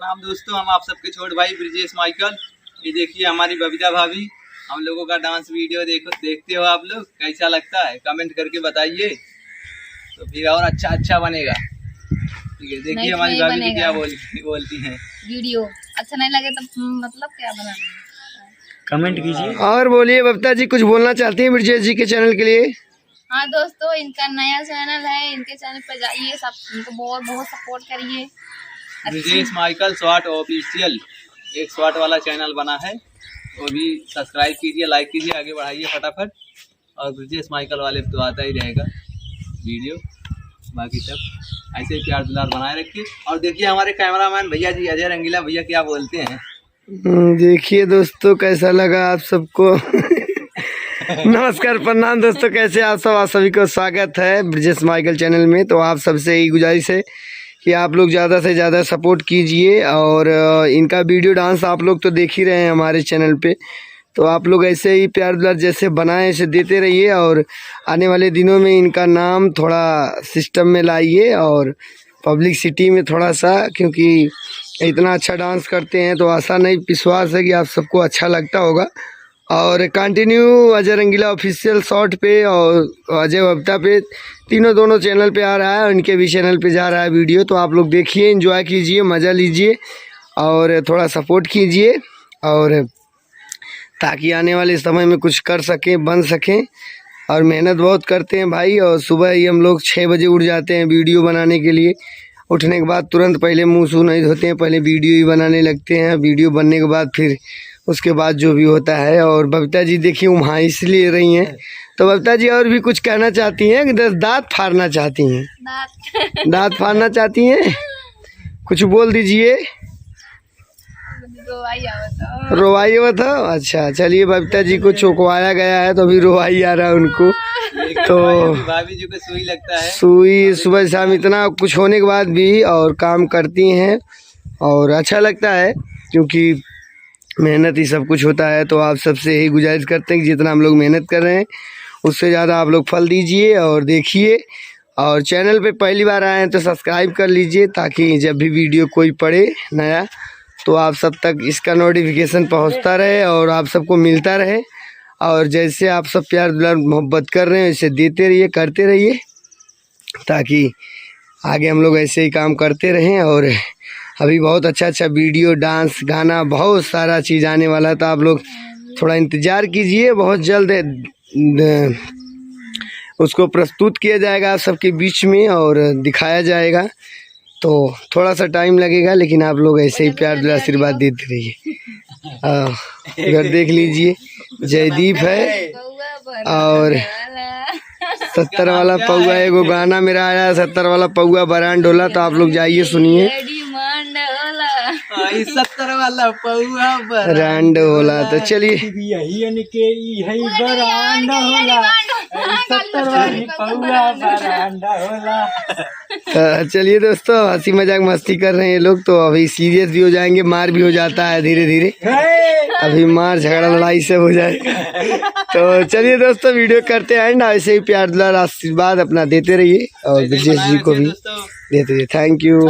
प्रणाम दोस्तों, हम आप सबके छोटे भाई ब्रिजेश माइकल। ये देखिए हमारी बबीता भाभी, हम लोगों का डांस वीडियो देखते हो आप लोग, कैसा लगता है कमेंट करके बताइए, तो फिर और अच्छा बनेगा। ठीक है, देखिए हमारी भाभी क्या बोलती हैं। वीडियो अच्छा नहीं लगे तो मतलब क्या बनाना, कमेंट कीजिए। और बोलिए बबीता जी, कुछ बोलना चाहती हैं ब्रिजेश जी के चैनल के लिए? हाँ दोस्तों, इनका नया चैनल है, इनके चैनल पर जाइए, सब इनको बहुत सपोर्ट करिए। ब्रिजेश माइकल शॉर्ट ऑफिशियल एक शॉर्ट वाला चैनल बना है, वो भी सब्सक्राइब कीजिए, लाइक कीजिए, आगे बढ़ाइए फटाफट। और ब्रिजेश माइकल वाले तो आता ही रहेगा वीडियो, बाकी सब ऐसे ही प्यार दुलार बनाए रखिए। और देखिए हमारे कैमरामैन भैया जी अजय रंगीला भैया क्या बोलते हैं। देखिए दोस्तों कैसा लगा आप सबको। नमस्कार प्रणाम दोस्तों, कैसे आप सब? आप सभी को स्वागत है ब्रिजेश माइकल चैनल में। तो आप सबसे यही गुजारिश है कि आप लोग ज़्यादा से ज़्यादा सपोर्ट कीजिए, और इनका वीडियो डांस आप लोग तो देख ही रहे हैं हमारे चैनल पे, तो आप लोग ऐसे ही प्यार दुलार जैसे बनाए ऐसे देते रहिए, और आने वाले दिनों में इनका नाम थोड़ा सिस्टम में लाइए और पब्लिसिटी में थोड़ा सा, क्योंकि इतना अच्छा डांस करते हैं तो आशा नहीं विश्वास है कि आप सबको अच्छा लगता होगा। और कंटिन्यू अजय रंगीला ऑफिशियल शॉर्ट पे और अजय बबीता पे दोनों चैनल पे आ रहा है, और इनके भी चैनल पे जा रहा है वीडियो, तो आप लोग देखिए, एंजॉय कीजिए, मज़ा लीजिए और थोड़ा सपोर्ट कीजिए, और ताकि आने वाले समय में कुछ कर सकें, बन सकें। और मेहनत बहुत करते हैं भाई, और सुबह ही हम लोग 6 बजे उठ जाते हैं वीडियो बनाने के लिए। उठने के बाद तुरंत पहले मुँह सूह नहीं धोते हैं, पहले वीडियो ही बनाने लगते हैं। वीडियो बनने के बाद फिर उसके बाद जो भी होता है। और बबीता जी देखिए वहाँ इसलिए रही हैं, तो बबीता जी और भी कुछ कहना चाहती हैं कि दांत फाड़ना चाहती हैं? दांत फाड़ना चाहती हैं, कुछ बोल दीजिए। रोवाई बताओ। अच्छा चलिए, बबीता जी को चौंकवाया गया है तो अभी रोवाई आ रहा है उनको। तो भाभी जी को सुई लगता है, सुई सुबह शाम इतना कुछ होने के बाद भी और काम करती हैं, और अच्छा लगता है क्योंकि मेहनत ही सब कुछ होता है। तो आप सबसे यही गुजारिश करते हैं कि जितना हम लोग मेहनत कर रहे हैं उससे ज़्यादा आप लोग फल दीजिए और देखिए। और चैनल पे पहली बार आए हैं तो सब्सक्राइब कर लीजिए, ताकि जब भी वीडियो कोई पड़े नया तो आप सब तक इसका नोटिफिकेशन पहुंचता रहे और आप सबको मिलता रहे। और जैसे आप सब प्यार दुलार मोहब्बत कर रहे हैं वैसे देते रहिए, करते रहिए, ताकि आगे हम लोग ऐसे ही काम करते रहें। और अभी बहुत अच्छा वीडियो, डांस, गाना, बहुत सारा चीज़ आने वाला है, तो आप लोग थोड़ा इंतज़ार कीजिए। बहुत जल्द उसको प्रस्तुत किया जाएगा आप सबके बीच में और दिखाया जाएगा, तो थोड़ा सा टाइम लगेगा, लेकिन आप लोग ऐसे ही प्यार दुलार आशीर्वाद देते रहिए। इधर देख लीजिए जयदीप है, और 70 वाला पौआ, एगो गाना मेरा आया है 70 वाला पौआ बरान डोला, तो आप लोग जाइए सुनिए। 70 वाला पौआ बरान डोला, तो चलिए चलिए दोस्तों, हंसी मजाक मस्ती कर रहे हैं लोग, तो अभी सीरियस भी हो जाएंगे, मार भी हो जाता है धीरे धीरे, अभी मार झगड़ा लड़ाई सब हो जाएगा। तो चलिए दोस्तों, वीडियो करते हैं एंड ऐसे ही प्यार दुलार आशीर्वाद अपना देते रहिए, और ब्रिजेश जी को भी देते रहिए। Thank you.